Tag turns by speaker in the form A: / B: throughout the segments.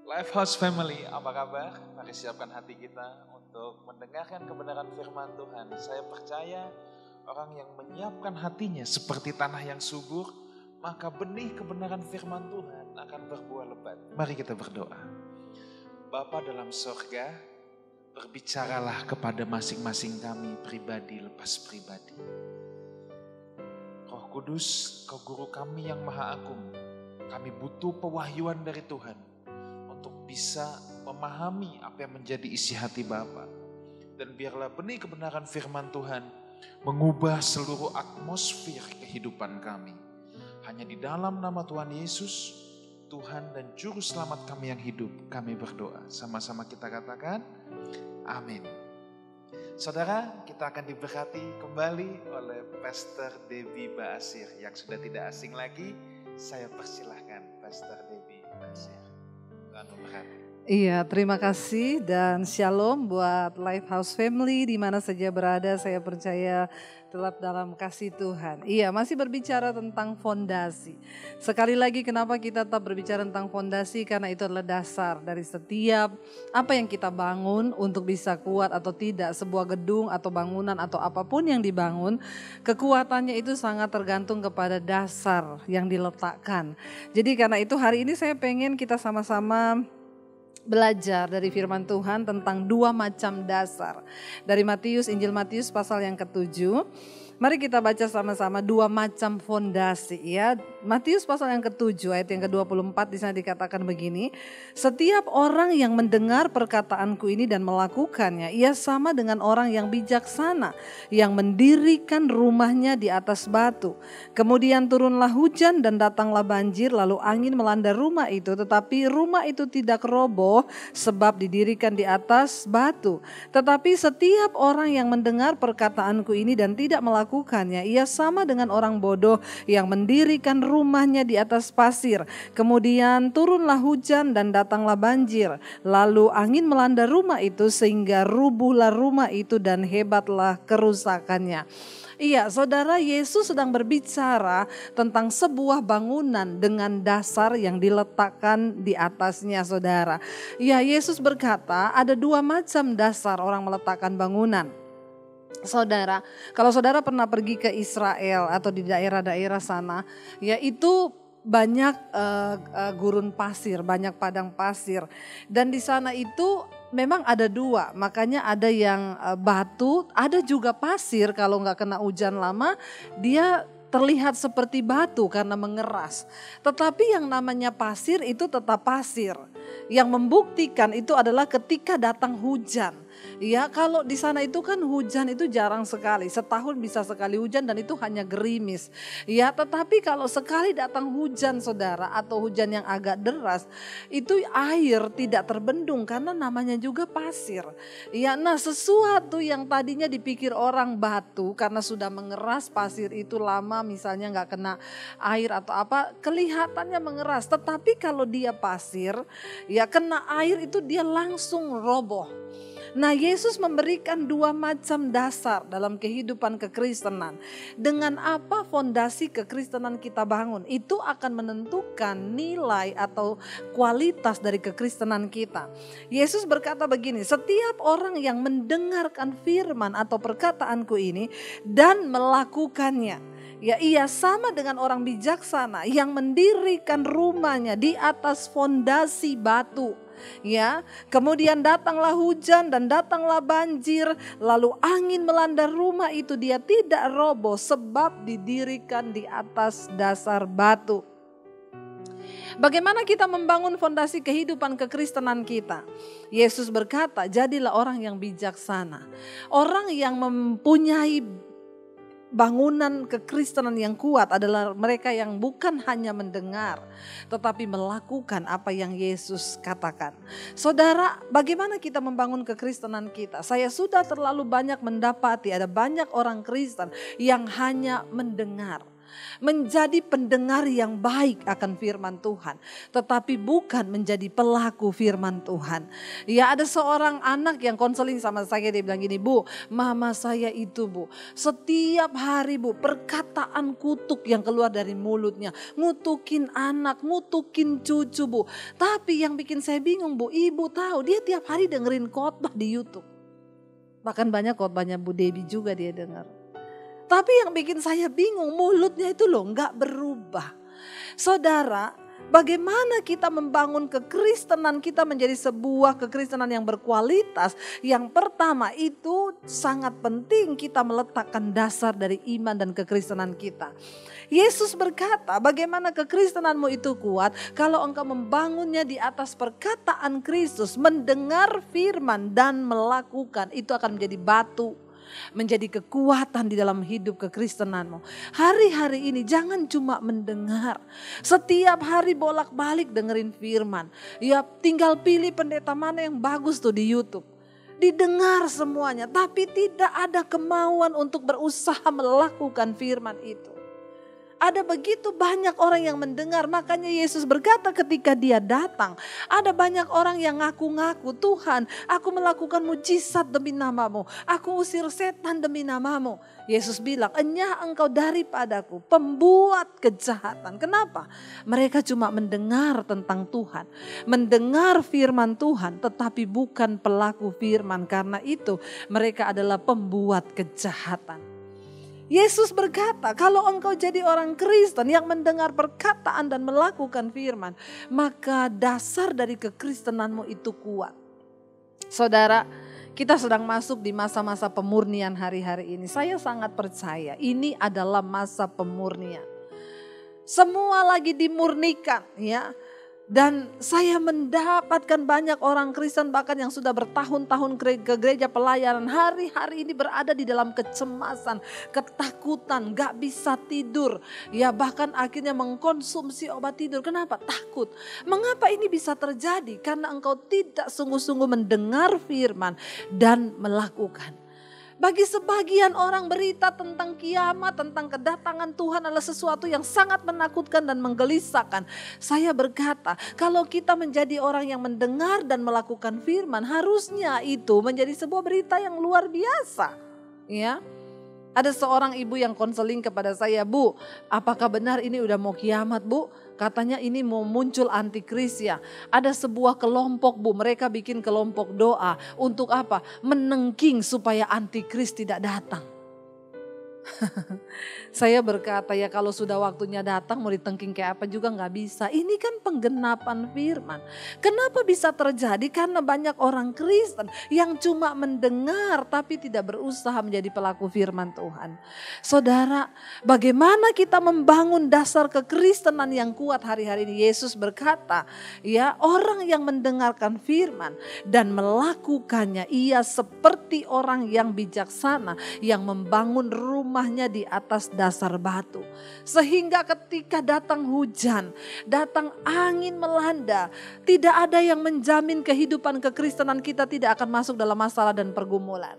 A: Lifehouse Family, apa kabar? Mari siapkan hati kita untuk mendengarkan kebenaran firman Tuhan. Saya percaya orang yang menyiapkan hatinya seperti tanah yang subur, maka benih kebenaran firman Tuhan akan berbuah lebat. Mari kita berdoa. Bapa dalam sorga, berbicaralah kepada masing-masing kami pribadi lepas pribadi. Roh Kudus, Kau guru kami yang maha agung. Kami butuh pewahyuan dari Tuhan untuk bisa memahami apa yang menjadi isi hati Bapa. Dan biarlah benih kebenaran firman Tuhan mengubah seluruh atmosfer kehidupan kami. Hanya di dalam nama Tuhan Yesus, Tuhan dan Juru Selamat kami yang hidup, kami berdoa. Sama-sama kita katakan, amin. Saudara, kita akan diberkati kembali oleh Pastor Debbie Baasir yang sudah tidak asing lagi. Saya persilahkan Pastor Debbie Baasir. Tuhan memberkati.
B: Iya, terima kasih dan shalom buat Lifehouse Family di mana saja berada. Saya percaya tetap dalam kasih Tuhan. Iya, masih berbicara tentang fondasi. Sekali lagi kenapa kita tetap berbicara tentang fondasi? Karena itu adalah dasar dari setiap apa yang kita bangun untuk bisa kuat atau tidak. Sebuah gedung atau bangunan atau apapun yang dibangun, kekuatannya itu sangat tergantung kepada dasar yang diletakkan. Jadi karena itu hari ini saya pengen kita sama-sama belajar dari firman Tuhan tentang dua macam dasar. Dari Matius, Injil Matius pasal yang ke-7. Mari kita baca sama-sama dua macam fondasi ya. Matius pasal yang ke-7 ayat yang ke-24 di sana dikatakan begini. Setiap orang yang mendengar perkataanku ini dan melakukannya, ia sama dengan orang yang bijaksana yang mendirikan rumahnya di atas batu. Kemudian turunlah hujan dan datanglah banjir, lalu angin melanda rumah itu, tetapi rumah itu tidak roboh sebab didirikan di atas batu. Tetapi setiap orang yang mendengar perkataanku ini dan tidak melakukannya, ia sama dengan orang bodoh yang mendirikan rumahnya di atas pasir. Kemudian turunlah hujan dan datanglah banjir, lalu angin melanda rumah itu sehingga rubuhlah rumah itu dan hebatlah kerusakannya. Iya, saudara, Yesus sedang berbicara tentang sebuah bangunan dengan dasar yang diletakkan di atasnya, saudara. Ya, Yesus berkata ada dua macam dasar orang meletakkan bangunan. Saudara, kalau saudara pernah pergi ke Israel atau di daerah-daerah sana, ya itu banyak gurun pasir, banyak padang pasir. Dan di sana itu memang ada dua, makanya ada yang batu, ada juga pasir. Kalau nggak kena hujan lama, dia terlihat seperti batu karena mengeras. Tetapi yang namanya pasir itu tetap pasir. Yang membuktikan itu adalah ketika datang hujan. Ya, kalau di sana itu kan hujan itu jarang sekali, setahun bisa sekali hujan dan itu hanya gerimis. Ya, tetapi kalau sekali datang hujan, saudara, atau hujan yang agak deras, itu air tidak terbendung karena namanya juga pasir. Ya, nah sesuatu yang tadinya dipikir orang batu karena sudah mengeras, pasir itu lama misalnya nggak kena air atau apa, kelihatannya mengeras. Tetapi kalau dia pasir, ya kena air itu dia langsung roboh. Nah, Yesus memberikan dua macam dasar dalam kehidupan kekristenan. Dengan apa fondasi kekristenan kita bangun, itu akan menentukan nilai atau kualitas dari kekristenan kita. Yesus berkata begini, setiap orang yang mendengarkan firman atau perkataanku ini dan melakukannya, ya ia sama dengan orang bijaksana yang mendirikan rumahnya di atas fondasi batu. Ya, kemudian datanglah hujan dan datanglah banjir, lalu angin melanda rumah itu, dia tidak roboh sebab didirikan di atas dasar batu. Bagaimana kita membangun fondasi kehidupan kekristenan kita? Yesus berkata, jadilah orang yang bijaksana, orang yang mempunyai bangunan kekristenan yang kuat adalah mereka yang bukan hanya mendengar, tetapi melakukan apa yang Yesus katakan. Saudara, bagaimana kita membangun kekristenan kita? Saya sudah terlalu banyak mendapati ada banyak orang Kristen yang hanya mendengar. menjadi pendengar yang baik akan firman Tuhan, tetapi bukan menjadi pelaku firman Tuhan. Ya, ada seorang anak yang konseling sama saya, dia bilang gini, Bu, mama saya itu Bu, setiap hari Bu, perkataan kutuk yang keluar dari mulutnya, ngutukin anak, ngutukin cucu Bu. Tapi yang bikin saya bingung Bu, ibu tahu dia tiap hari dengerin khotbah di YouTube. Bahkan banyak khotbahnya Bu Debbie juga dia dengar. Tapi yang bikin saya bingung, mulutnya itu loh gak berubah. Saudara, bagaimana kita membangun kekristenan kita menjadi sebuah kekristenan yang berkualitas? Yang pertama itu sangat penting kita meletakkan dasar dari iman dan kekristenan kita. Yesus berkata, bagaimana kekristenanmu itu kuat kalau engkau membangunnya di atas perkataan Kristus, mendengar firman dan melakukan, itu akan menjadi batu, menjadi kekuatan di dalam hidup kekristenanmu. Hari-hari ini jangan cuma mendengar. Setiap hari bolak-balik dengerin firman. Ya tinggal pilih pendeta mana yang bagus tuh di YouTube. Didengar semuanya, tapi tidak ada kemauan untuk berusaha melakukan firman itu. Ada begitu banyak orang yang mendengar, makanya Yesus berkata ketika dia datang, ada banyak orang yang ngaku-ngaku, Tuhan aku melakukan mujizat demi namamu, aku usir setan demi namamu. Yesus bilang, enyah engkau daripadaku, pembuat kejahatan. Kenapa? Mereka cuma mendengar tentang Tuhan, mendengar firman Tuhan tetapi bukan pelaku firman. Karena itu mereka adalah pembuat kejahatan. Yesus berkata, kalau engkau jadi orang Kristen yang mendengar perkataan dan melakukan firman, maka dasar dari kekristenanmu itu kuat. Saudara, kita sedang masuk di masa-masa pemurnian hari-hari ini. Saya sangat percaya ini adalah masa pemurnian. Semua lagi dimurnikan, ya. Dan saya mendapatkan banyak orang Kristen bahkan yang sudah bertahun-tahun ke gereja pelayanan, hari-hari ini berada di dalam kecemasan, ketakutan, gak bisa tidur. Ya bahkan akhirnya mengkonsumsi obat tidur. Kenapa? Takut. Mengapa ini bisa terjadi? Karena engkau tidak sungguh-sungguh mendengar firman dan melakukan. Bagi sebagian orang berita tentang kiamat, tentang kedatangan Tuhan adalah sesuatu yang sangat menakutkan dan menggelisahkan. Saya berkata, kalau kita menjadi orang yang mendengar dan melakukan firman, harusnya itu menjadi sebuah berita yang luar biasa. Ya, ada seorang ibu yang konseling kepada saya, Bu, apakah benar ini udah mau kiamat Bu? Katanya ini mau muncul antikris ya. Ada sebuah kelompok Bu, mereka bikin kelompok doa. Untuk apa? Menengking supaya antikris tidak datang. Saya berkata ya kalau sudah waktunya datang mau ditengking kayak apa juga gak bisa. Ini kan penggenapan firman. Kenapa bisa terjadi? Karena banyak orang Kristen yang cuma mendengar tapi tidak berusaha menjadi pelaku firman Tuhan. Saudara, bagaimana kita membangun dasar kekristenan yang kuat hari-hari ini? Yesus berkata, ya orang yang mendengarkan firman dan melakukannya, ia seperti orang yang bijaksana yang membangun rumahnya di atas dasar batu. Sehingga ketika datang hujan, datang angin melanda, tidak ada yang menjamin kehidupan kekristenan kita tidak akan masuk dalam masalah dan pergumulan.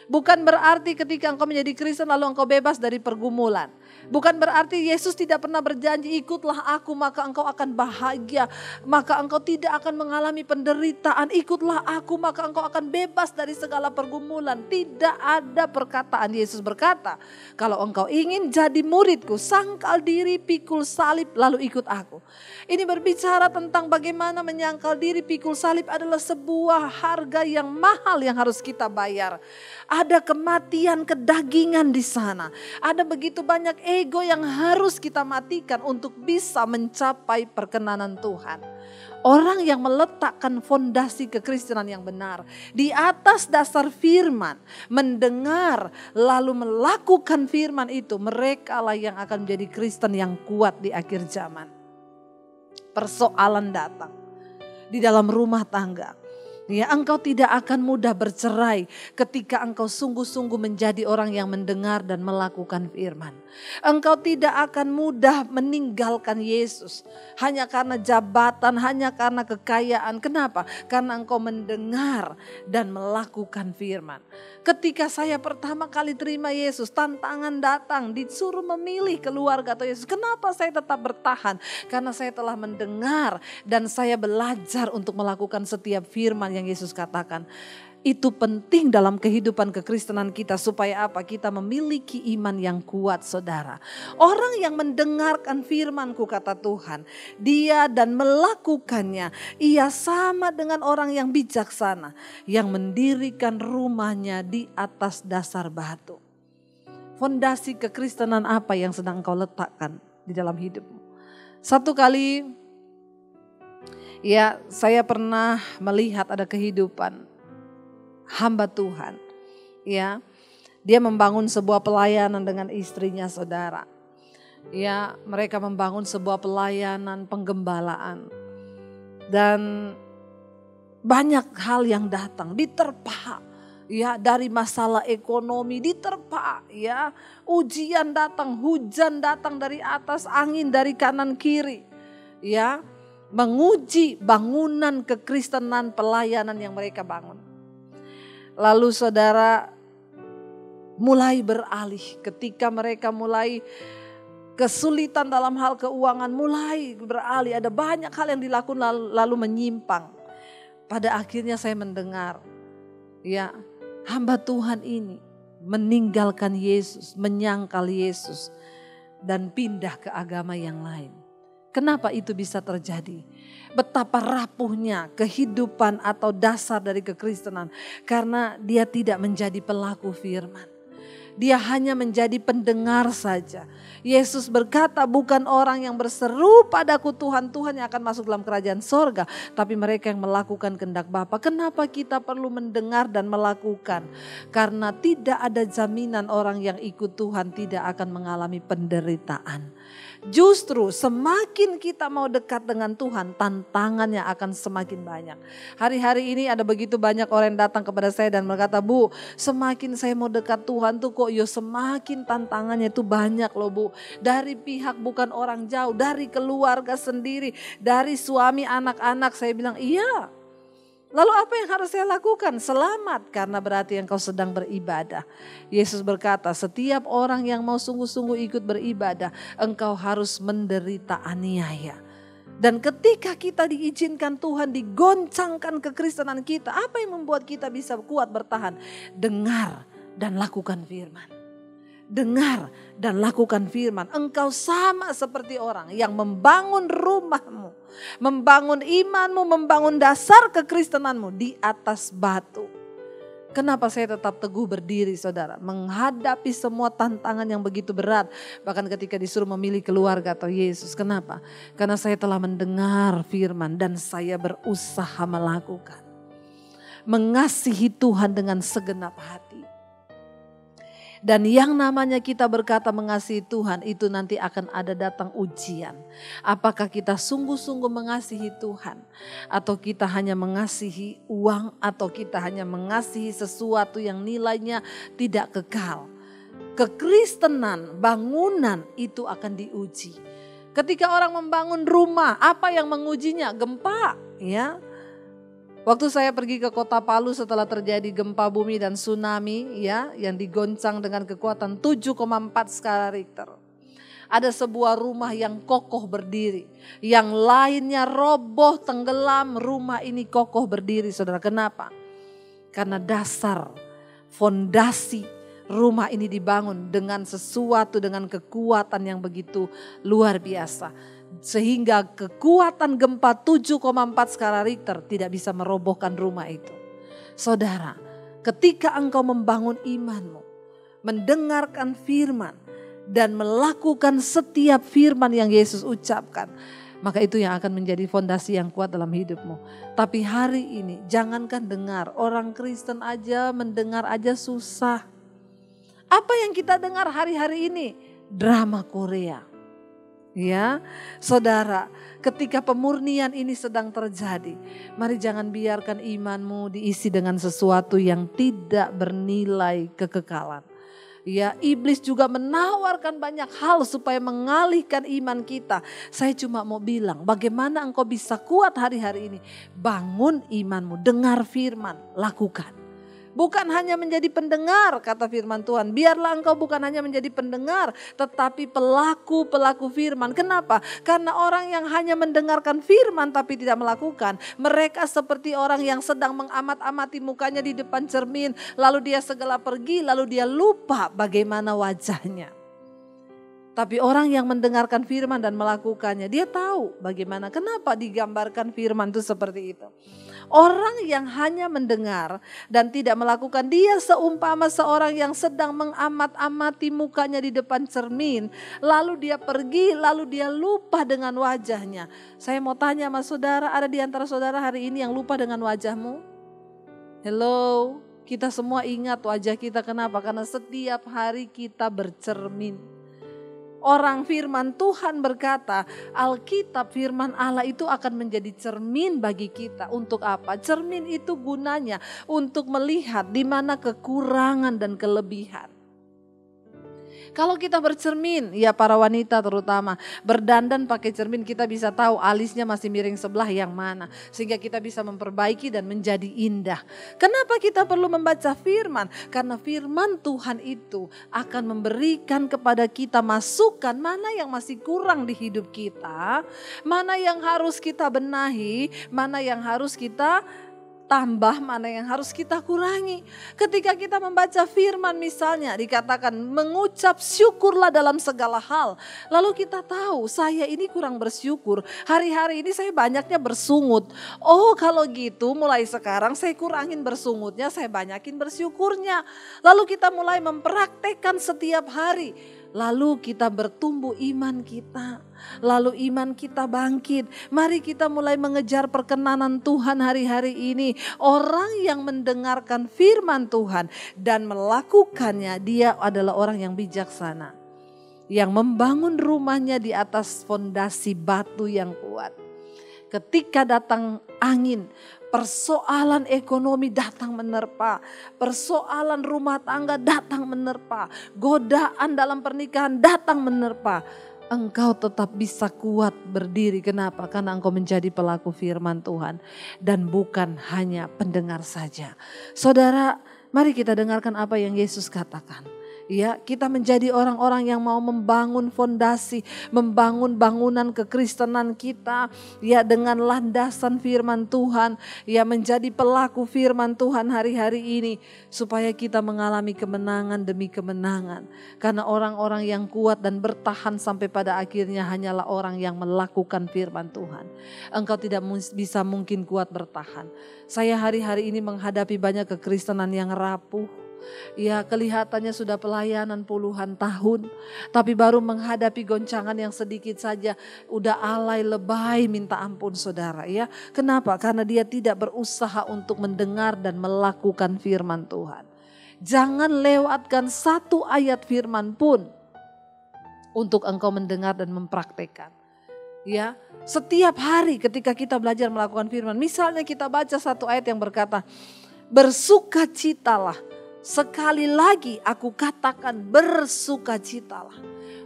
B: Bukan berarti ketika engkau menjadi Kristen lalu engkau bebas dari pergumulan. Bukan berarti Yesus tidak pernah berjanji ikutlah aku maka engkau akan bahagia. Maka engkau tidak akan mengalami penderitaan. Ikutlah aku maka engkau akan bebas dari segala pergumulan. Tidak ada perkataan. Yesus berkata, kalau engkau ingin jadi muridku, sangkal diri, pikul salib lalu ikut aku. Ini berbicara tentang bagaimana menyangkal diri, pikul salib adalah sebuah harga yang mahal yang harus kita bayar. Ada kematian kedagingan di sana. Ada begitu banyak ego yang harus kita matikan untuk bisa mencapai perkenanan Tuhan. Orang yang meletakkan fondasi kekristenan yang benar di atas dasar firman, mendengar lalu melakukan firman itu, mereka lah yang akan menjadi Kristen yang kuat di akhir zaman. Persoalan datang di dalam rumah tangga. Ya, engkau tidak akan mudah bercerai ketika engkau sungguh-sungguh menjadi orang yang mendengar dan melakukan firman. Engkau tidak akan mudah meninggalkan Yesus hanya karena jabatan, hanya karena kekayaan. Kenapa? Karena engkau mendengar dan melakukan firman. Ketika saya pertama kali terima Yesus, tantangan datang, disuruh memilih keluarga atau Yesus. Kenapa saya tetap bertahan? Karena saya telah mendengar dan saya belajar untuk melakukan setiap firman yang Yesus katakan. Itu penting dalam kehidupan kekristenan kita supaya apa? Kita memiliki iman yang kuat, saudara. Orang yang mendengarkan firman-Ku, kata Tuhan, dia dan melakukannya, ia sama dengan orang yang bijaksana yang mendirikan rumahnya di atas dasar batu. Fondasi kekristenan apa yang sedang engkau letakkan di dalam hidupmu? Satu kali ya, saya pernah melihat ada kehidupan hamba Tuhan. Ya, dia membangun sebuah pelayanan dengan istrinya, saudara. Ya, mereka membangun sebuah pelayanan penggembalaan. Dan banyak hal yang datang, diterpa. Ya, dari masalah ekonomi diterpa, ya. Ujian datang, hujan datang dari atas, angin dari kanan kiri. Ya, menguji bangunan kekristenan pelayanan yang mereka bangun. Lalu saudara mulai beralih ketika mereka mulai kesulitan dalam hal keuangan, mulai beralih. Ada banyak hal yang dilakukan lalu menyimpang. Pada akhirnya saya mendengar, ya, hamba Tuhan ini meninggalkan Yesus, menyangkal Yesus dan pindah ke agama yang lain. Kenapa itu bisa terjadi? Betapa rapuhnya kehidupan atau dasar dari kekristenan. Karena dia tidak menjadi pelaku firman. Dia hanya menjadi pendengar saja. Yesus berkata, bukan orang yang berseru padaku Tuhan, Tuhan yang akan masuk dalam kerajaan sorga. Tapi mereka yang melakukan kehendak Bapa. Kenapa kita perlu mendengar dan melakukan? Karena tidak ada jaminan orang yang ikut Tuhan tidak akan mengalami penderitaan. Justru semakin kita mau dekat dengan Tuhan, tantangannya akan semakin banyak. Hari-hari ini ada begitu banyak orang yang datang kepada saya dan berkata, Bu, semakin saya mau dekat Tuhan tuh kok semakin tantangannya itu banyak loh, Bu. Dari pihak bukan orang jauh, dari keluarga sendiri, dari suami, anak-anak. Saya bilang, iya. Lalu apa yang harus saya lakukan? Selamat, karena berarti engkau sedang beribadah. Yesus berkata, setiap orang yang mau sungguh-sungguh ikut beribadah, engkau harus menderita aniaya. Dan ketika kita diizinkan Tuhan, digoncangkan kekristenan kita, apa yang membuat kita bisa kuat bertahan? Dengar dan lakukan firman. Dengar dan lakukan firman. Engkau sama seperti orang yang membangun rumahmu, membangun imanmu, membangun dasar kekristenanmu di atas batu. Kenapa saya tetap teguh berdiri, saudara? Menghadapi semua tantangan yang begitu berat. Bahkan ketika disuruh memilih keluarga atau Yesus. Kenapa? Karena saya telah mendengar firman dan saya berusaha melakukan. Mengasihi Tuhan dengan segenap hati. Dan yang namanya kita berkata mengasihi Tuhan, itu nanti akan ada datang ujian. Apakah kita sungguh-sungguh mengasihi Tuhan, atau kita hanya mengasihi uang, atau kita hanya mengasihi sesuatu yang nilainya tidak kekal. Kekristenan, bangunan itu akan diuji. Ketika orang membangun rumah, apa yang mengujinya? Gempa, ya. Waktu saya pergi ke kota Palu setelah terjadi gempa bumi dan tsunami, ya, yang digoncang dengan kekuatan 7,4 skala Richter. Ada sebuah rumah yang kokoh berdiri, yang lainnya roboh, tenggelam, rumah ini kokoh berdiri, saudara. Kenapa? Karena dasar, fondasi rumah ini dibangun dengan sesuatu, dengan kekuatan yang begitu luar biasa. Sehingga kekuatan gempa 7,4 skala Richter tidak bisa merobohkan rumah itu. Saudara, ketika engkau membangun imanmu, mendengarkan firman, dan melakukan setiap firman yang Yesus ucapkan, maka itu yang akan menjadi fondasi yang kuat dalam hidupmu. Tapi hari ini jangankan dengar, orang Kristen aja mendengar aja susah. Apa yang kita dengar hari-hari ini? Drama Korea. Ya, saudara, ketika pemurnian ini sedang terjadi, mari jangan biarkan imanmu diisi dengan sesuatu yang tidak bernilai kekekalan. Ya, iblis juga menawarkan banyak hal supaya mengalihkan iman kita. Saya cuma mau bilang, bagaimana engkau bisa kuat hari-hari ini? Bangun imanmu, dengar firman, lakukan. Bukan hanya menjadi pendengar, kata firman Tuhan. Biarlah engkau bukan hanya menjadi pendengar, tetapi pelaku-pelaku firman. Kenapa? Karena orang yang hanya mendengarkan firman tapi tidak melakukan, mereka seperti orang yang sedang mengamat-amati mukanya di depan cermin, lalu dia segera pergi, lalu dia lupa bagaimana wajahnya. Tapi orang yang mendengarkan firman dan melakukannya, dia tahu bagaimana, kenapa digambarkan firman itu seperti itu. Orang yang hanya mendengar dan tidak melakukan, dia seumpama seorang yang sedang mengamat-amati mukanya di depan cermin. Lalu dia pergi, lalu dia lupa dengan wajahnya. Saya mau tanya sama saudara, ada di antara saudara hari ini yang lupa dengan wajahmu? Hello, kita semua ingat wajah kita, kenapa? Karena setiap hari kita bercermin. Orang firman Tuhan berkata, Alkitab firman Allah itu akan menjadi cermin bagi kita. Untuk apa? Cermin itu gunanya untuk melihat di mana kekurangan dan kelebihan. Kalau kita bercermin, ya para wanita terutama, berdandan pakai cermin, kita bisa tahu alisnya masih miring sebelah yang mana. Sehingga kita bisa memperbaiki dan menjadi indah. Kenapa kita perlu membaca firman? Karena firman Tuhan itu akan memberikan kepada kita masukan mana yang masih kurang di hidup kita, mana yang harus kita benahi, mana yang harus kita tambah, mana yang harus kita kurangi. Ketika kita membaca firman misalnya dikatakan mengucap syukurlah dalam segala hal. Lalu kita tahu saya ini kurang bersyukur. Hari-hari ini saya banyaknya bersungut. Oh kalau gitu mulai sekarang saya kurangin bersungutnya, saya banyakin bersyukurnya. Lalu kita mulai mempraktekkan setiap hari. Lalu kita bertumbuh iman kita. Lalu iman kita bangkit. Mari kita mulai mengejar perkenanan Tuhan hari-hari ini. Orang yang mendengarkan firman Tuhan dan melakukannya, dia adalah orang yang bijaksana. Yang membangun rumahnya di atas fondasi batu yang kuat. Ketika datang angin, persoalan ekonomi datang menerpa, persoalan rumah tangga datang menerpa, godaan dalam pernikahan datang menerpa, engkau tetap bisa kuat berdiri. Kenapa? Karena engkau menjadi pelaku firman Tuhan dan bukan hanya pendengar saja. Saudara, mari kita dengarkan apa yang Yesus katakan. Ya, kita menjadi orang-orang yang mau membangun fondasi, membangun bangunan kekristenan kita, ya dengan landasan firman Tuhan, ya menjadi pelaku firman Tuhan hari-hari ini supaya kita mengalami kemenangan demi kemenangan. Karena orang-orang yang kuat dan bertahan sampai pada akhirnya hanyalah orang yang melakukan firman Tuhan. Engkau tidak bisa mungkin kuat bertahan. Saya hari-hari ini menghadapi banyak kekristenan yang rapuh. Ya kelihatannya sudah pelayanan puluhan tahun, tapi baru menghadapi goncangan yang sedikit saja udah alay lebay minta ampun saudara ya. Kenapa? Karena dia tidak berusaha untuk mendengar dan melakukan firman Tuhan. Jangan lewatkan satu ayat firman pun untuk engkau mendengar dan mempraktekkan. Ya, setiap hari ketika kita belajar melakukan firman, misalnya kita baca satu ayat yang berkata, bersukacitalah. Sekali lagi aku katakan bersukacitalah.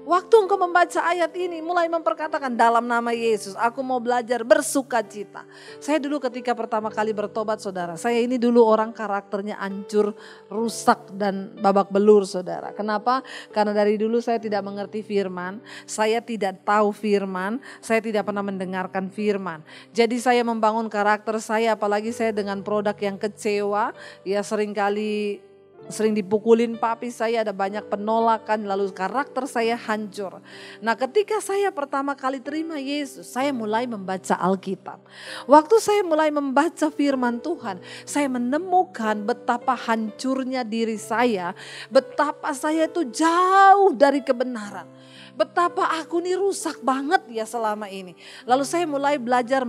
B: Waktu engkau membaca ayat ini mulai memperkatakan dalam nama Yesus aku mau belajar bersukacita. Saya dulu ketika pertama kali bertobat saudara, saya ini dulu orang karakternya hancur, rusak dan babak belur saudara. Kenapa? Karena dari dulu saya tidak mengerti firman, saya tidak tahu firman, saya tidak pernah mendengarkan firman. Jadi saya membangun karakter saya, apalagi saya dengan produk yang kecewa, ya sering dipukulin papi saya, ada banyak penolakan, lalu karakter saya hancur. Nah ketika saya pertama kali terima Yesus, saya mulai membaca Alkitab. Waktu saya mulai membaca firman Tuhan, saya menemukan betapa hancurnya diri saya, betapa saya itu jauh dari kebenaran. Betapa aku ini rusak banget ya selama ini. Lalu saya mulai belajar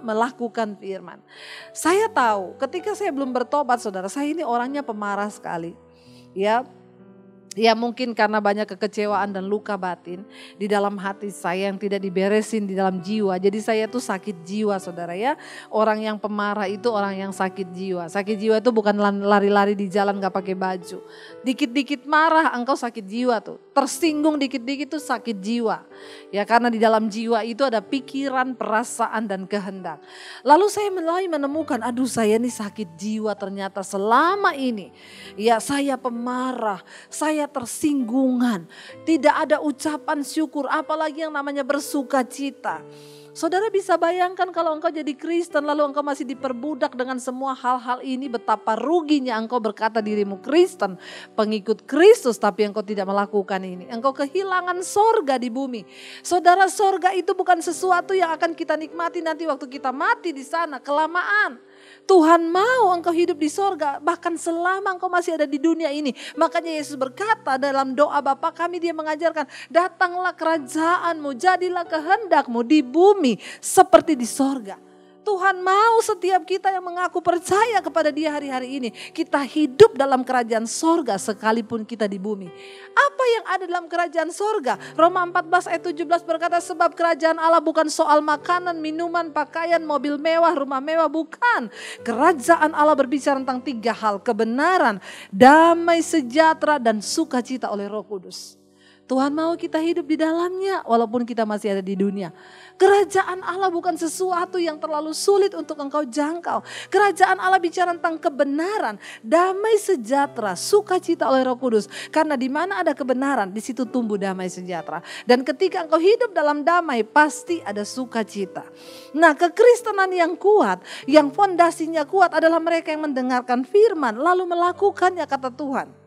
B: melakukan firman. Saya tahu ketika saya belum bertobat saudara, saya ini orangnya pemarah sekali. Ya, Ya mungkin karena banyak kekecewaan dan luka batin di dalam hati saya yang tidak diberesin di dalam jiwa. Jadi saya tuh sakit jiwa saudara ya. Orang yang pemarah itu orang yang sakit jiwa. Sakit jiwa itu bukan lari-lari di jalan gak pakai baju. Dikit-dikit marah engkau sakit jiwa tuh. Tersinggung dikit-dikit tuh sakit jiwa. Ya karena di dalam jiwa itu ada pikiran, perasaan dan kehendak. Lalu saya mulai menemukan aduh saya nih sakit jiwa ternyata selama ini. Ya saya pemarah, saya tersinggungan, tidak ada ucapan syukur, apalagi yang namanya bersuka cita. Saudara bisa bayangkan kalau engkau jadi Kristen lalu engkau masih diperbudak dengan semua hal-hal ini, betapa ruginya engkau berkata dirimu Kristen, pengikut Kristus, tapi engkau tidak melakukan ini. Engkau kehilangan sorga di bumi. Saudara, sorga itu bukan sesuatu yang akan kita nikmati nanti waktu kita mati di sana, kelamaan. Tuhan mau engkau hidup di sorga bahkan selama engkau masih ada di dunia ini. Makanya Yesus berkata dalam doa Bapa kami, dia mengajarkan, datanglah kerajaanmu, jadilah kehendakmu di bumi seperti di sorga. Tuhan mau setiap kita yang mengaku percaya kepada dia hari-hari ini, kita hidup dalam kerajaan sorga sekalipun kita di bumi. Apa yang ada dalam kerajaan sorga? Roma 14 ayat 17 berkata, sebab kerajaan Allah bukan soal makanan, minuman, pakaian, mobil mewah, rumah mewah, bukan. Kerajaan Allah berbicara tentang 3 hal, kebenaran, damai sejahtera dan sukacita oleh Roh Kudus. Tuhan mau kita hidup di dalamnya walaupun kita masih ada di dunia. Kerajaan Allah bukan sesuatu yang terlalu sulit untuk engkau jangkau. Kerajaan Allah bicara tentang kebenaran, damai sejahtera, sukacita oleh Roh Kudus. Karena di mana ada kebenaran, di situ tumbuh damai sejahtera. Dan ketika engkau hidup dalam damai, pasti ada sukacita. Nah, kekristenan yang kuat, yang fondasinya kuat adalah mereka yang mendengarkan firman lalu melakukannya, kata Tuhan.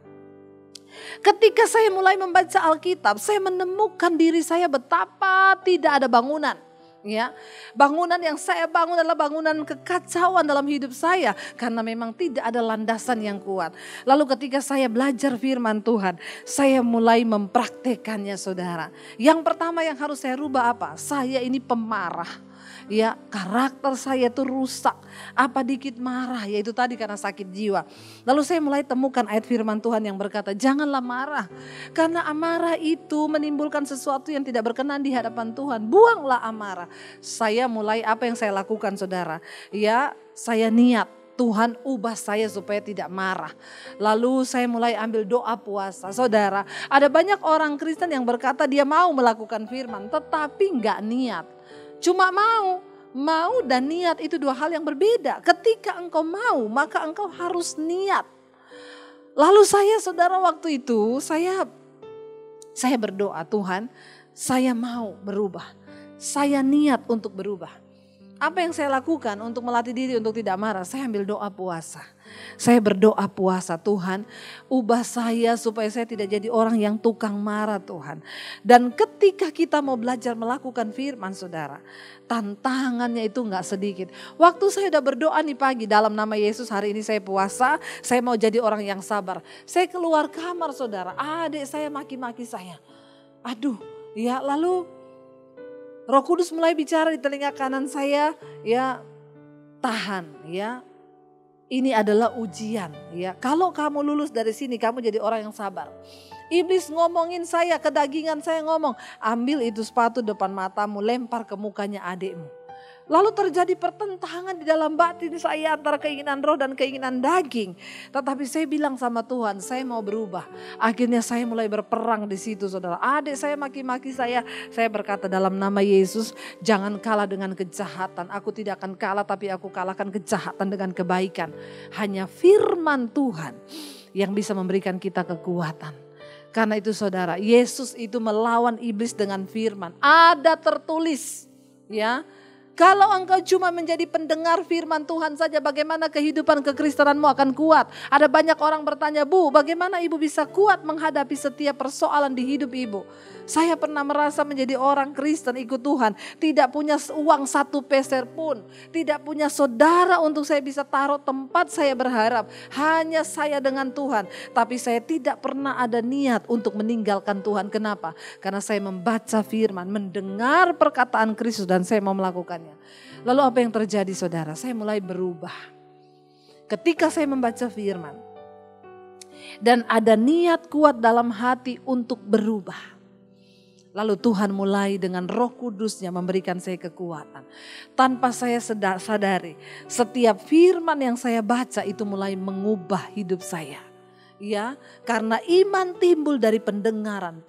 B: Ketika saya mulai membaca Alkitab, saya menemukan diri saya betapa tidak ada bangunan. Ya, bangunan yang saya bangun adalah bangunan kekacauan dalam hidup saya karena memang tidak ada landasan yang kuat. Lalu ketika saya belajar firman Tuhan, saya mulai mempraktekannya, saudara. Yang pertama yang harus saya rubah apa? Saya ini pemarah. Ya, karakter saya tuh rusak. Apa dikit marah, yaitu tadi karena sakit jiwa. Lalu saya mulai temukan ayat firman Tuhan yang berkata, janganlah marah. Karena amarah itu menimbulkan sesuatu yang tidak berkenan di hadapan Tuhan. Buanglah amarah. Saya mulai apa yang saya lakukan, saudara? Ya, saya niat. Tuhan ubah saya supaya tidak marah. Lalu saya mulai ambil doa puasa. Saudara, ada banyak orang Kristen yang berkata dia mau melakukan firman, tetapi enggak niat. Cuma mau dan niat itu 2 hal yang berbeda. Ketika engkau mau, maka engkau harus niat. Lalu saya, saudara, waktu itu saya berdoa, Tuhan, saya mau berubah. Saya niat untuk berubah. Apa yang saya lakukan untuk melatih diri untuk tidak marah? Saya ambil doa puasa. Saya berdoa puasa, Tuhan, ubah saya supaya saya tidak jadi orang yang tukang marah, Tuhan. Dan ketika kita mau belajar melakukan firman, saudara, tantangannya itu gak sedikit. Waktu saya udah berdoa nih pagi, dalam nama Yesus hari ini saya puasa, saya mau jadi orang yang sabar. Saya keluar kamar, saudara, adik saya maki-maki saya. Aduh, ya, lalu Roh Kudus mulai bicara di telinga kanan saya, ya, tahan, ya. Ini adalah ujian, ya. Kalau kamu lulus dari sini, kamu jadi orang yang sabar. Iblis ngomongin saya, kedagingan saya ngomong, ambil itu sepatu depan matamu, lempar ke mukanya adikmu. Lalu terjadi pertentangan di dalam batin saya antara keinginan roh dan keinginan daging. Tetapi saya bilang sama Tuhan, saya mau berubah. Akhirnya saya mulai berperang di situ, saudara. Adik saya maki-maki saya berkata dalam nama Yesus, jangan kalah dengan kejahatan. Aku tidak akan kalah, tapi aku kalahkan kejahatan dengan kebaikan. Hanya firman Tuhan yang bisa memberikan kita kekuatan. Karena itu, saudara, Yesus itu melawan iblis dengan firman. Ada tertulis, ya. Kalau engkau cuma menjadi pendengar firman Tuhan saja, bagaimana kehidupan kekristenanmu akan kuat? Ada banyak orang bertanya, Bu, bagaimana ibu bisa kuat menghadapi setiap persoalan di hidup ibu? Saya pernah merasa menjadi orang Kristen ikut Tuhan, tidak punya uang 1 peser pun, tidak punya saudara untuk saya bisa taruh tempat saya berharap. Hanya saya dengan Tuhan, tapi saya tidak pernah ada niat untuk meninggalkan Tuhan. Kenapa? Karena saya membaca firman, mendengar perkataan Kristus dan saya mau melakukannya. Lalu apa yang terjadi, saudara? Saya mulai berubah. Ketika saya membaca firman, Dan ada niat kuat dalam hati untuk berubah. Lalu Tuhan mulai dengan Roh Kudus-Nya memberikan saya kekuatan. Tanpa saya sadari, setiap firman yang saya baca itu mulai mengubah hidup saya. Ya, karena iman timbul dari pendengaran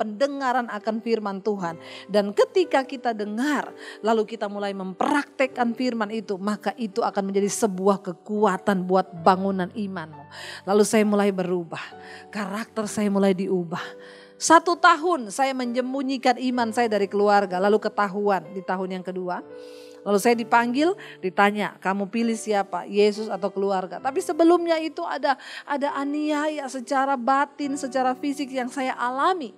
B: akan firman Tuhan. Dan ketika kita dengar, lalu kita mulai mempraktekkan firman itu, maka itu akan menjadi sebuah kekuatan buat bangunan imanmu. Lalu saya mulai berubah, karakter saya mulai diubah. 1 tahun saya menyembunyikan iman saya dari keluarga, lalu ketahuan di tahun yang kedua. Lalu saya dipanggil, ditanya, kamu pilih siapa, Yesus atau keluarga? Tapi sebelumnya itu ada aniaya secara batin, secara fisik yang saya alami.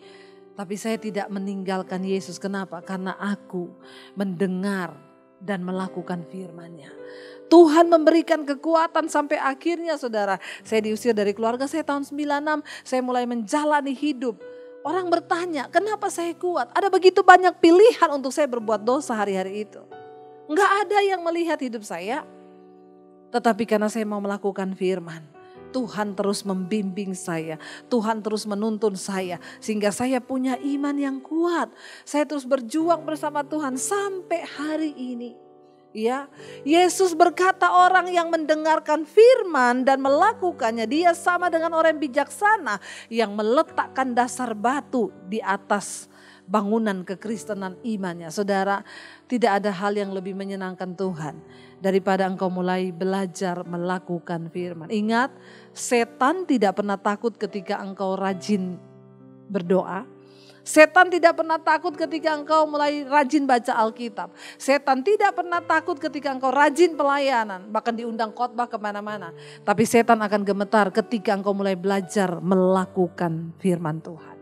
B: Tapi saya tidak meninggalkan Yesus. Kenapa? Karena aku mendengar dan melakukan firman-Nya. Tuhan memberikan kekuatan sampai akhirnya saudara, saya diusir dari keluarga saya tahun 96, saya mulai menjalani hidup. Orang bertanya, kenapa saya kuat? Ada begitu banyak pilihan untuk saya berbuat dosa hari-hari itu. Enggak ada yang melihat hidup saya. Tetapi karena saya mau melakukan firman, Tuhan terus membimbing saya. Tuhan terus menuntun saya. Sehingga saya punya iman yang kuat. Saya terus berjuang bersama Tuhan sampai hari ini. Ya, Yesus berkata orang yang mendengarkan firman dan melakukannya, dia sama dengan orang yang bijaksana yang meletakkan dasar batu di atas bangunan kekristenan imannya. Saudara, tidak ada hal yang lebih menyenangkan Tuhan daripada engkau mulai belajar melakukan firman. Ingat, setan tidak pernah takut ketika engkau rajin berdoa. Setan tidak pernah takut ketika engkau mulai rajin baca Alkitab. Setan tidak pernah takut ketika engkau rajin pelayanan, bahkan diundang khotbah kemana-mana. Tapi setan akan gemetar ketika engkau mulai belajar melakukan firman Tuhan.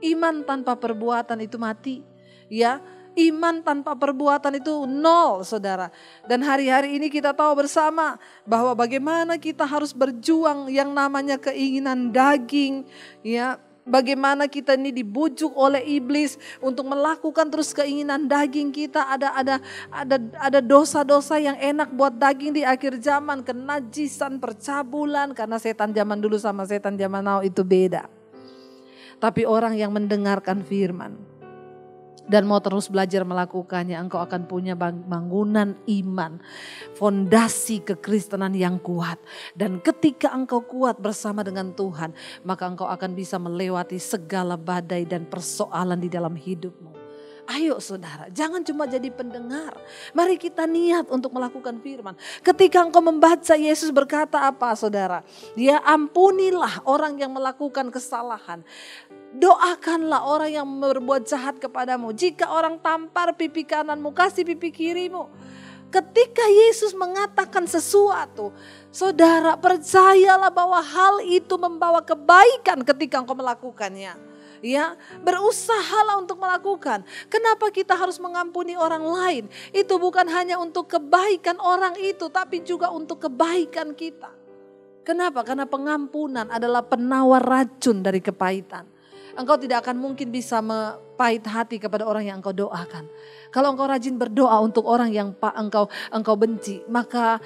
B: Iman tanpa perbuatan itu mati. Ya, iman tanpa perbuatan itu nol, saudara. Dan hari-hari ini kita tahu bersama bahwa bagaimana kita harus berjuang yang namanya keinginan daging, ya. Bagaimana kita ini dibujuk oleh iblis untuk melakukan terus keinginan daging kita. Ada dosa-dosa yang enak buat daging di akhir zaman. Kenajisan, percabulan. Karena setan zaman dulu sama setan zaman now itu beda. Tapi orang yang mendengarkan firman dan mau terus belajar melakukannya, engkau akan punya bangunan iman, fondasi kekristenan yang kuat. Dan ketika engkau kuat bersama dengan Tuhan, maka engkau akan bisa melewati segala badai dan persoalan di dalam hidupmu. Ayo saudara, jangan cuma jadi pendengar. Mari kita niat untuk melakukan firman. Ketika engkau membaca, Yesus berkata apa saudara? Dia ampunilah orang yang melakukan kesalahan. Doakanlah orang yang berbuat jahat kepadamu. Jika orang tampar pipi kananmu, kasih pipi kirimu. Ketika Yesus mengatakan sesuatu, saudara percayalah bahwa hal itu membawa kebaikan ketika engkau melakukannya. Ya, berusahalah untuk melakukan. Kenapa kita harus mengampuni orang lain? Itu bukan hanya untuk kebaikan orang itu, tapi juga untuk kebaikan kita. Kenapa? Karena pengampunan adalah penawar racun dari kepahitan. Engkau tidak akan mungkin bisa pahit hati kepada orang yang engkau doakan. Kalau engkau rajin berdoa untuk orang yang engkau benci, maka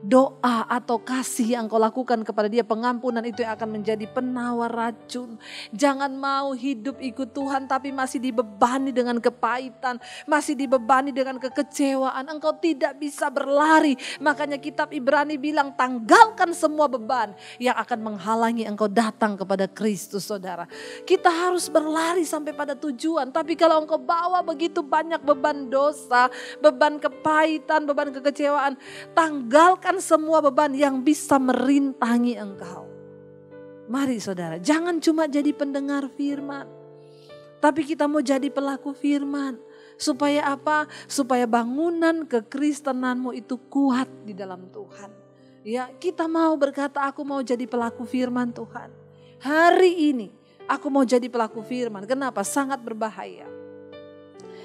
B: doa atau kasih yang kau lakukan kepada dia, pengampunan itu yang akan menjadi penawar racun. Jangan mau hidup ikut Tuhan tapi masih dibebani dengan kepahitan, masih dibebani dengan kekecewaan. Engkau tidak bisa berlari. Makanya kitab Ibrani bilang tanggalkan semua beban yang akan menghalangi engkau datang kepada Kristus, saudara. Kita harus berlari sampai pada tujuan. Tapi kalau engkau bawa begitu banyak beban dosa, beban kepahitan, beban kekecewaan, tanggalkan semua beban yang bisa merintangi engkau. Mari saudara, jangan cuma jadi pendengar firman, tapi kita mau jadi pelaku firman. Supaya apa? Supaya bangunan kekristenanmu itu kuat di dalam Tuhan. Ya, kita mau berkata, aku mau jadi pelaku firman Tuhan. Hari ini aku mau jadi pelaku firman. Kenapa? Sangat berbahaya.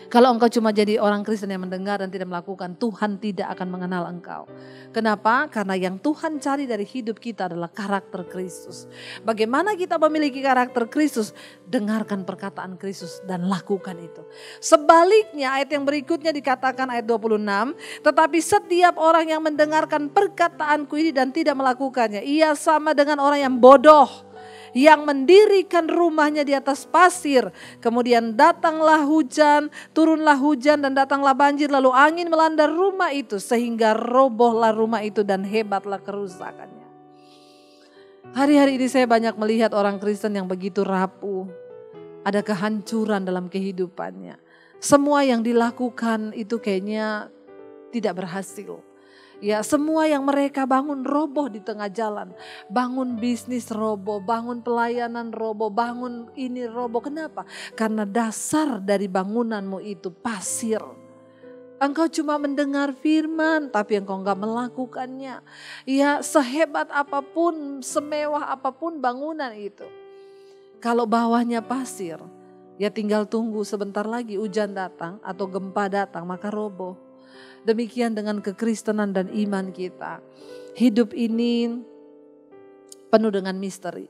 B: Kalau engkau cuma jadi orang Kristen yang mendengar dan tidak melakukan, Tuhan tidak akan mengenal engkau. Kenapa? Karena yang Tuhan cari dari hidup kita adalah karakter Kristus. Bagaimana kita memiliki karakter Kristus? Dengarkan perkataan Kristus dan lakukan itu. Sebaliknya ayat yang berikutnya dikatakan ayat 26. Tetapi setiap orang yang mendengarkan perkataanku ini dan tidak melakukannya, ia sama dengan orang yang bodoh yang mendirikan rumahnya di atas pasir. Kemudian datanglah hujan, turunlah hujan dan datanglah banjir, lalu angin melanda rumah itu sehingga robohlah rumah itu dan hebatlah kerusakannya. Hari-hari ini saya banyak melihat orang Kristen yang begitu rapuh. Ada kehancuran dalam kehidupannya. Semua yang dilakukan itu kayaknya tidak berhasil. Ya, semua yang mereka bangun roboh di tengah jalan. Bangun bisnis roboh, bangun pelayanan roboh, bangun ini roboh. Kenapa? Karena dasar dari bangunanmu itu pasir. Engkau cuma mendengar firman, tapi engkau enggak melakukannya. Ya, sehebat apapun, semewah apapun bangunan itu. Kalau bawahnya pasir, ya tinggal tunggu sebentar lagi hujan datang atau gempa datang, maka roboh. Demikian dengan kekristenan dan iman kita. Hidup ini penuh dengan misteri.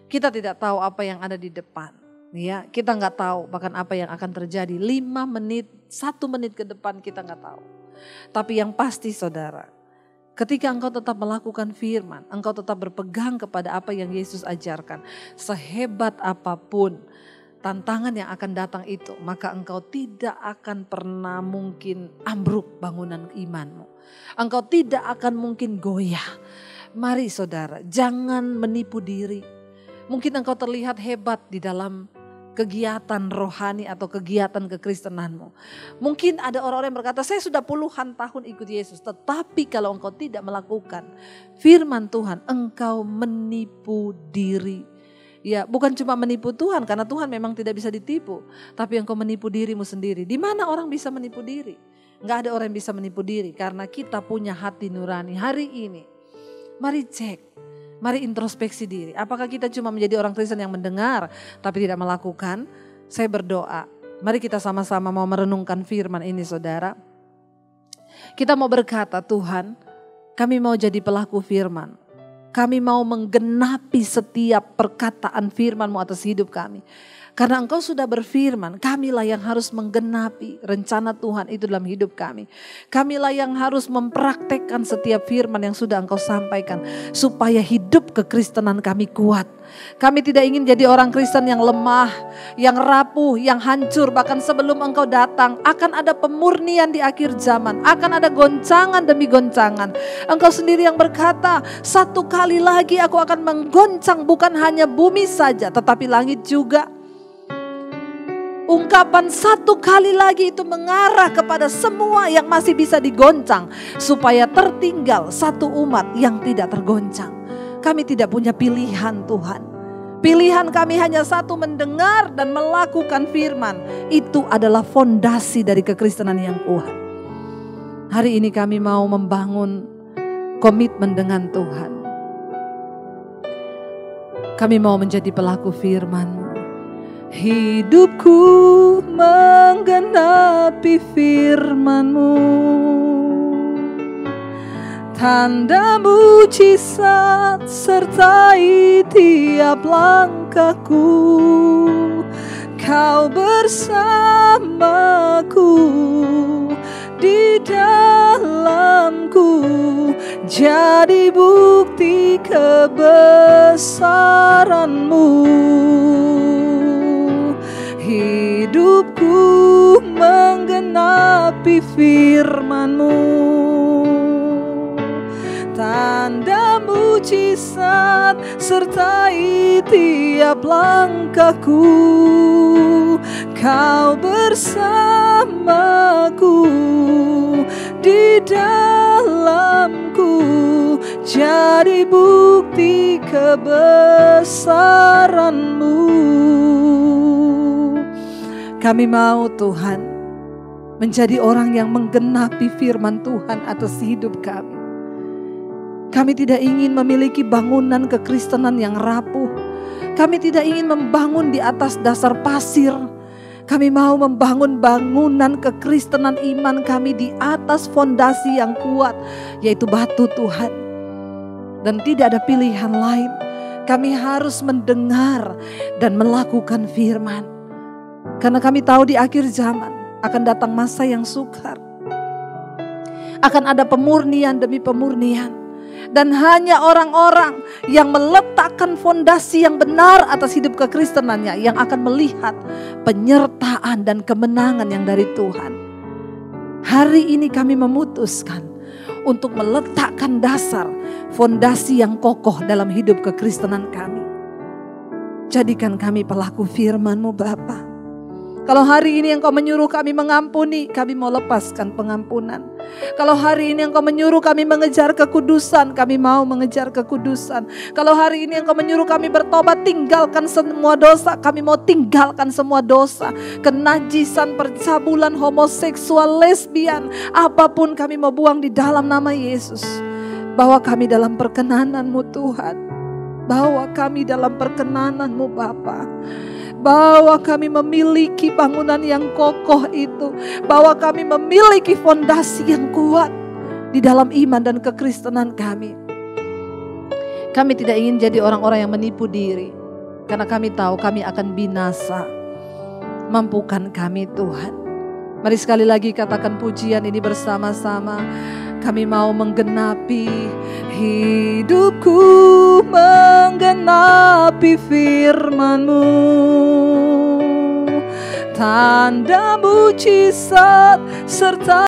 B: Kita tidak tahu apa yang ada di depan. Ya, kita nggak tahu bahkan apa yang akan terjadi 5 menit, 1 menit ke depan kita nggak tahu. Tapi yang pasti saudara, ketika engkau tetap melakukan firman, engkau tetap berpegang kepada apa yang Yesus ajarkan. Sehebat apapun tantangan yang akan datang itu, maka engkau tidak akan pernah mungkin ambruk bangunan imanmu. Engkau tidak akan mungkin goyah. Mari saudara, jangan menipu diri. Mungkin engkau terlihat hebat di dalam kegiatan rohani atau kegiatan kekristenanmu. Mungkin ada orang-orang yang berkata, saya sudah puluhan tahun ikut Yesus. Tetapi kalau engkau tidak melakukan firman Tuhan, engkau menipu diri. Ya, bukan cuma menipu Tuhan, karena Tuhan memang tidak bisa ditipu. Tapi engkau menipu dirimu sendiri. Di mana orang bisa menipu diri? Enggak ada orang yang bisa menipu diri, karena kita punya hati nurani. Hari ini, mari cek, mari introspeksi diri. Apakah kita cuma menjadi orang Kristen yang mendengar, tapi tidak melakukan? Saya berdoa, mari kita sama-sama mau merenungkan firman ini saudara. Kita mau berkata, Tuhan, kami mau jadi pelaku firman. Kami mau menggenapi setiap perkataan firman-Mu atas hidup kami. Karena Engkau sudah berfirman, kamilah yang harus menggenapi rencana Tuhan itu dalam hidup kami. Kamilah yang harus mempraktekkan setiap firman yang sudah Engkau sampaikan. Supaya hidup kekristenan kami kuat. Kami tidak ingin jadi orang Kristen yang lemah, yang rapuh, yang hancur. Bahkan sebelum Engkau datang, akan ada pemurnian di akhir zaman. Akan ada goncangan demi goncangan. Engkau sendiri yang berkata, 1 kali lagi aku akan menggoncang bukan hanya bumi saja, tetapi langit juga. Ungkapan 1 kali lagi itu mengarah kepada semua yang masih bisa digoncang. Supaya tertinggal satu umat yang tidak tergoncang. Kami tidak punya pilihan Tuhan. Pilihan kami hanya satu, mendengar dan melakukan firman. Itu adalah fondasi dari kekristenan yang kuat. Hari ini kami mau membangun komitmen dengan Tuhan. Kami mau menjadi pelaku firman. Hidupku menggenapi firman-Mu. Tanda mujizat sertai tiap langkahku. Kau bersamaku di dalamku. Jadi bukti kebesaran-Mu. Hidupku menggenapi firman-Mu. Tanda mujizat sertai tiap langkahku. Kau bersamaku di dalamku. Jadi bukti kebesaran-Mu. Kami mau Tuhan menjadi orang yang menggenapi firman Tuhan atas hidup kami. Kami tidak ingin memiliki bangunan kekristenan yang rapuh. Kami tidak ingin membangun di atas dasar pasir. Kami mau membangun bangunan kekristenan iman kami di atas fondasi yang kuat, yaitu batu Tuhan. Dan tidak ada pilihan lain. Kami harus mendengar dan melakukan firman. Karena kami tahu di akhir zaman akan datang masa yang sukar. Akan ada pemurnian demi pemurnian. Dan hanya orang-orang yang meletakkan fondasi yang benar atas hidup kekristenannya yang akan melihat penyertaan dan kemenangan yang dari Tuhan. Hari ini kami memutuskan untuk meletakkan dasar fondasi yang kokoh dalam hidup kekristenan kami. Jadikan kami pelaku firman-Mu Bapa. Kalau hari ini Engkau menyuruh kami mengampuni, kami mau lepaskan pengampunan. Kalau hari ini Engkau menyuruh kami mengejar kekudusan, kami mau mengejar kekudusan. Kalau hari ini Engkau menyuruh kami bertobat, tinggalkan semua dosa, kami mau tinggalkan semua dosa. Kenajisan, percabulan, homoseksual, lesbian, apapun kami mau buang di dalam nama Yesus. Bawa kami dalam perkenanan-Mu Tuhan. Bawa kami dalam perkenanan-Mu Bapa. Bawa kami memiliki bangunan yang kokoh itu. Bawa kami memiliki fondasi yang kuat di dalam iman dan kekristenan kami. Kami tidak ingin jadi orang-orang yang menipu diri, karena kami tahu kami akan binasa. Mampukan kami Tuhan. Mari sekali lagi katakan pujian ini bersama-sama. Kami mau menggenapi hidupku, menggenapi firman-Mu. Tanda mujizat serta